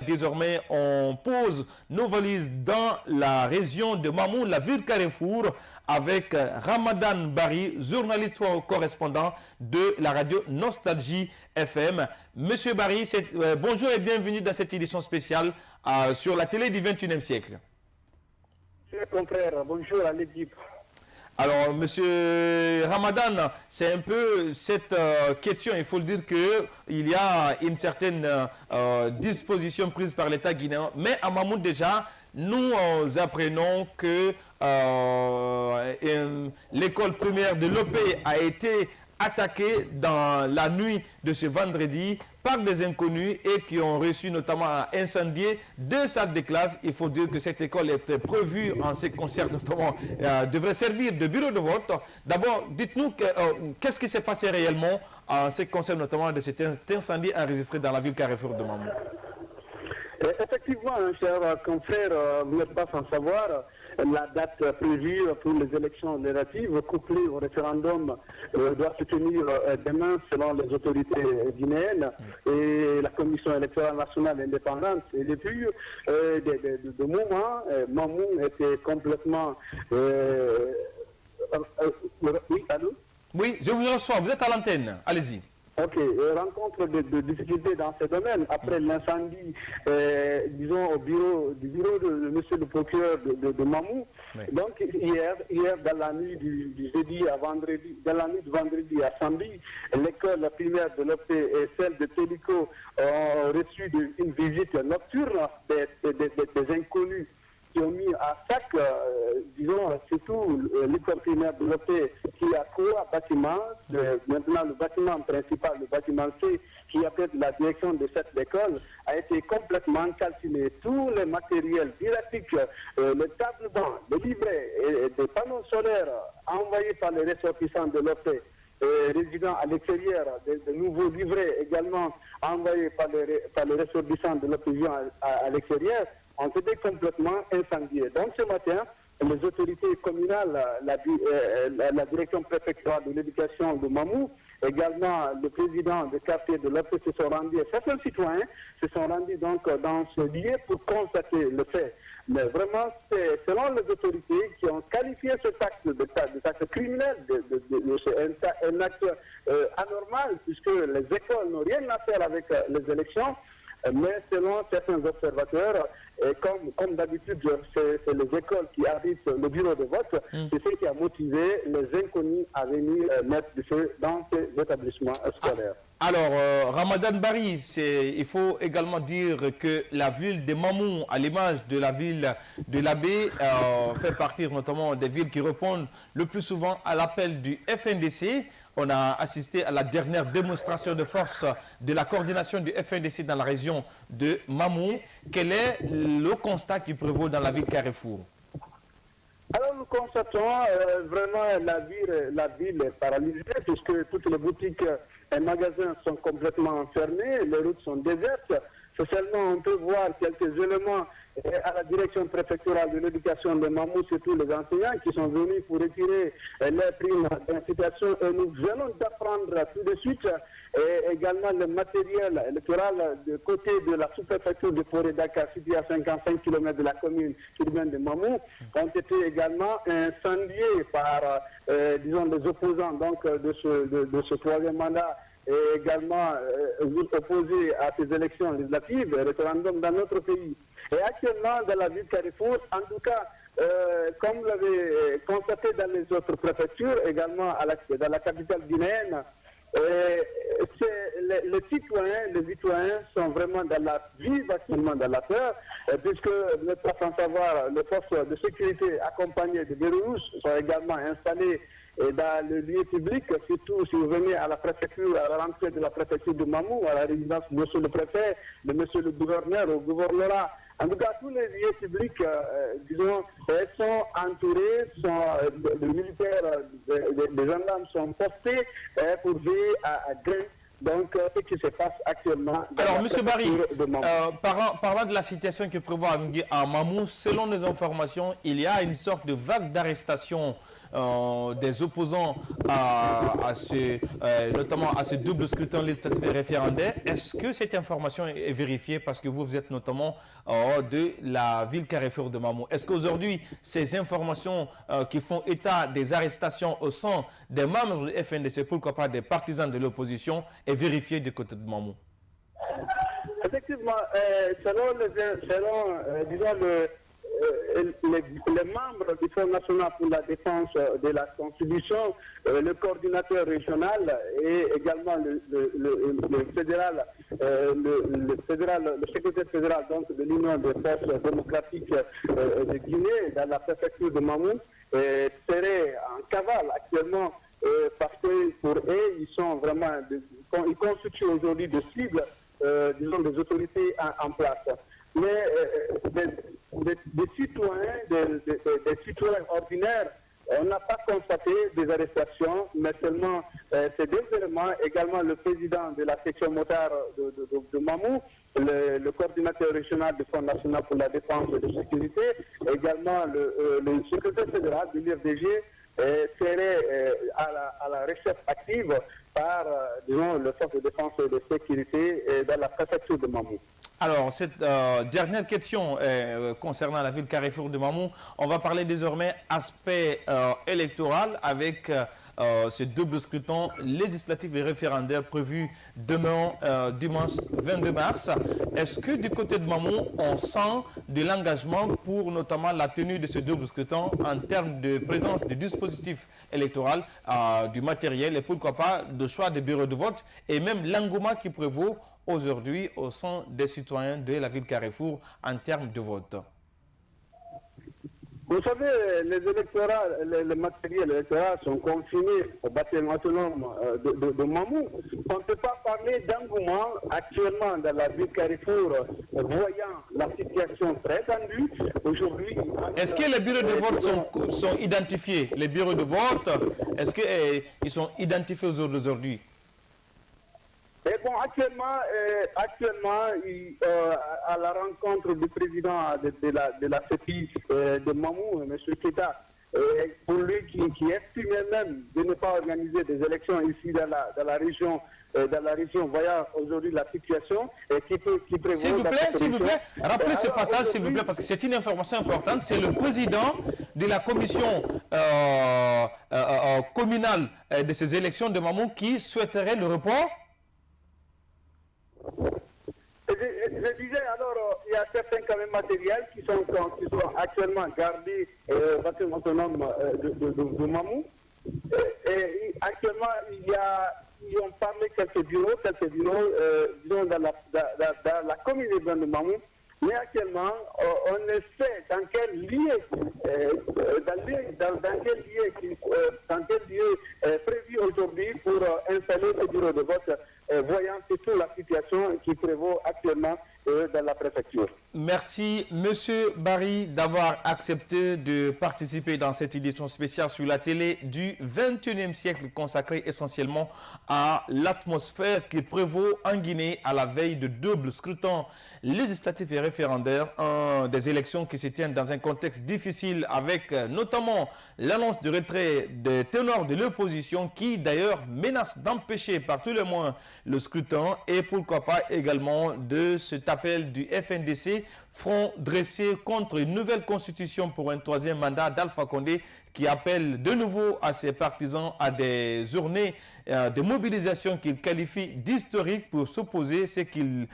désormais, on pose nos valises dans la région de Mamou, la ville Carrefour, avec Ramadan Bari, journaliste correspondant de la radio Nostalgie FM. Monsieur Bari, bonjour et bienvenue dans cette édition spéciale sur la télé du 21e siècle. Monsieur le confrère, bonjour à l'équipe. Alors, monsieur Ramadan, c'est un peu cette question, il faut le dire qu'il y a une certaine disposition prise par l'État guinéen. Mais à Mamou déjà, nous apprenons que l'école primaire de Lopé a été attaquée dans la nuit de ce vendredi par des inconnus et qui ont reçu notamment à incendier 2 salles de classe. Il faut dire que cette école est prévue en ce qui concerne notamment, devrait servir de bureau de vote. D'abord, dites-nous qu'est-ce qui s'est passé réellement en ce qui concerne notamment de cet incendie enregistré dans la ville Carrefour de Mamou. Effectivement, cher confrère, vous n'êtes pas sans savoir, la date prévue pour les élections législatives couplées au référendum doit se tenir demain selon les autorités guinéennes et la Commission électorale nationale indépendante. Et depuis de moments, Mamou était complètement... oui, allô? Oui, je vous reçois, vous êtes à l'antenne, allez-y. Ok, rencontre de difficultés dans ce domaine après l'incendie, disons, du bureau de monsieur le procureur de Mamou. Oui. Donc, hier, dans la nuit du jeudi à vendredi, dans la nuit de vendredi à samedi, l'école primaire de l'OP et celle de Télico ont reçu une visite nocturne des inconnus qui ont mis à sac, disons, surtout l'école primaire de l'OP qui a 3 bâtiments. Maintenant, le bâtiment principal, le bâtiment C, qui appelle la direction de cette école, a été complètement calciné. Tous les matériels didactiques, le tableau, le livret et des panneaux solaires envoyés par les ressortissants de l'OP, résidant à l'extérieur, de nouveaux livrets également envoyés par les ressortissants de l'opposition à l'extérieur, ont été complètement incendiés. Donc ce matin, les autorités communales, la direction préfectorale de l'éducation de Mamou, également le président du quartier de l'OP se sont rendus, certains citoyens se sont rendus donc dans ce lieu pour constater le fait. Mais vraiment, c'est selon les autorités qui ont qualifié cet acte d'acte criminel, un acte anormal, puisque les écoles n'ont rien à faire avec les élections. Mais selon certains observateurs, et comme d'habitude, c'est les écoles qui habitent le bureau de vote, c'est ce qui a motivé les inconnus à venir mettre du feu dans ces établissements scolaires. Alors, Ramadan Bari, il faut également dire que la ville de Mamou, à l'image de la ville de l'Abbé, fait partie notamment des villes qui répondent le plus souvent à l'appel du FNDC. On a assisté à la dernière démonstration de force de la coordination du FNDC dans la région de Mamou. Quel est le constat qui prévaut dans la ville Carrefour? Alors nous constatons vraiment la ville est paralysée puisque toutes les boutiques et magasins sont complètement fermés, les routes sont désertes. Seulement on peut voir quelques éléments à la direction préfectorale de l'éducation de Mamou, surtout les enseignants qui sont venus pour retirer les primes d'incitation. Et nous venons d'apprendre tout de suite et également le matériel électoral de côté de la sous-préfecture de Forêt-Dakar, située à 55 km de la commune urbaine de Mamou, ont été également incendiés par, disons, les opposants donc, de ce troisième mandat et également opposés à ces élections législatives et référendums dans notre pays. Et actuellement, dans la ville de Carrefour, en tout cas, comme vous l'avez constaté dans les autres préfectures, également dans la capitale guinéenne, les citoyens sont vraiment dans la vie, actuellement dans la peur, puisque vous n'êtes pas sans savoir, les forces de sécurité accompagnées de Bérousse sont également installées dans le lieu public, surtout si vous venez à la préfecture, à la rentrée de la préfecture de Mamou, à la résidence de monsieur le préfet, de monsieur le gouverneur, au gouvernorat. En tout cas, tous les lieux publics, disons, sont entourés, les militaires, les gendarmes sont postés pour veiller à grain. Donc, ce qui se passe actuellement... Alors, M. Bari, parlant de la situation qui prévoit à Mamou, selon nos informations, il y a une sorte de vague d'arrestation des opposants notamment à ce double scrutin législatif et référendaire. Est-ce que cette information est vérifiée parce que vous êtes notamment de la ville Carrefour de Mamou? Est-ce qu'aujourd'hui, ces informations qui font état des arrestations au sein des membres du FNDC, pourquoi pas des partisans de l'opposition, est vérifiée du côté de Mamou? Effectivement, les membres du Front national pour la défense de la Constitution, le coordinateur régional et également le secrétaire fédéral donc, de l'Union des forces démocratiques de Guinée dans la préfecture de Mamou seraient en cavale actuellement parce que pour eux, ils constituent aujourd'hui des cibles disons, des autorités en place. Mais des citoyens ordinaires, on n'a pas constaté des arrestations, mais seulement ces deux éléments, également le président de la section motard de Mamou, le coordinateur régional du Front national pour la défense et la sécurité, également le secrétaire fédéral de l'IRDG, serait à la recherche active par le force de défense et de sécurité dans la préfecture de Mamou. Alors, cette dernière question concernant la ville Carrefour de Mamou, on va parler désormais aspect électoral avec ce double scrutin législatif et référendaire prévu demain, dimanche 22 mars. Est-ce que du côté de Mamou, on sent de l'engagement pour notamment la tenue de ce double scrutin en termes de présence du dispositif électoral, du matériel et pourquoi pas de choix des bureaux de vote et même l'engouement qui prévaut aujourd'hui au sein des citoyens de la ville Carrefour en termes de vote? Vous savez, les matériels électoraux sont confinés au bâtiment autonome de Mamou. On ne peut pas parler d'engouement actuellement dans la ville Carrefour, voyant la situation très tendue aujourd'hui. Est-ce que les bureaux de vote sont identifiés? Les bureaux de vote, est-ce qu'ils sont identifiés aujourd'hui? Et bon, actuellement à la rencontre du président de la CEPI de Mamou, M. Keta, pour lui qui estimait même de ne pas organiser des élections ici dans la région, voyant aujourd'hui la situation et qui prévoit... S'il vous plaît, rappelez ce passage, s'il vous plaît, parce que c'est une information importante. C'est le président de la commission communale de ces élections de Mamou qui souhaiterait le report. Je disais alors, il y a certains quand même matériels qui sont actuellement gardés au bâtiment autonome de Mamou. Et actuellement, ils ont parlé quelques bureaux, disons dans la commune de Mamou. Mais actuellement, on ne sait dans quel lieu, dans quel lieu prévu aujourd'hui pour installer ce bureau de vote, voyant surtout la situation qui prévaut actuellement dans la préfecture. Merci, Monsieur Barry, d'avoir accepté de participer dans cette édition spéciale sur la télé du 21e siècle consacrée essentiellement à l'atmosphère qui prévaut en Guinée à la veille de double scrutin législatif et référendaire, des élections qui se tiennent dans un contexte difficile avec notamment l'annonce de retrait des ténors de l'opposition qui d'ailleurs menace d'empêcher par tous les moyens le scrutin et pourquoi pas également de cet appel du FNDC, front dressé contre une nouvelle constitution pour un troisième mandat d'Alpha Condé qui appelle de nouveau à ses partisans à des journées de mobilisation qu'il qualifie d'historique pour s'opposer, ce qu'il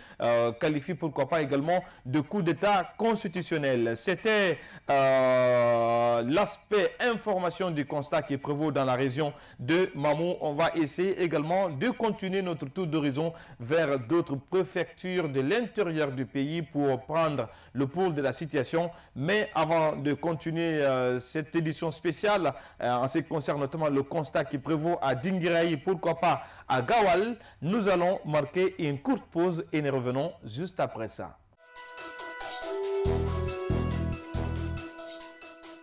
qualifie pourquoi pas également de coup d'État constitutionnel. C'était l'aspect information du constat qui prévaut dans la région de Mamou. On va essayer également de continuer notre tour d'horizon vers d'autres préfectures de l'intérieur du pays pour prendre le pouls de la situation. Mais avant de continuer cette édition spéciale, en ce qui concerne notamment le constat qui prévaut à Dingiraï, pourquoi pas à Gawal, nous allons marquer une courte pause et nous revenons juste après ça.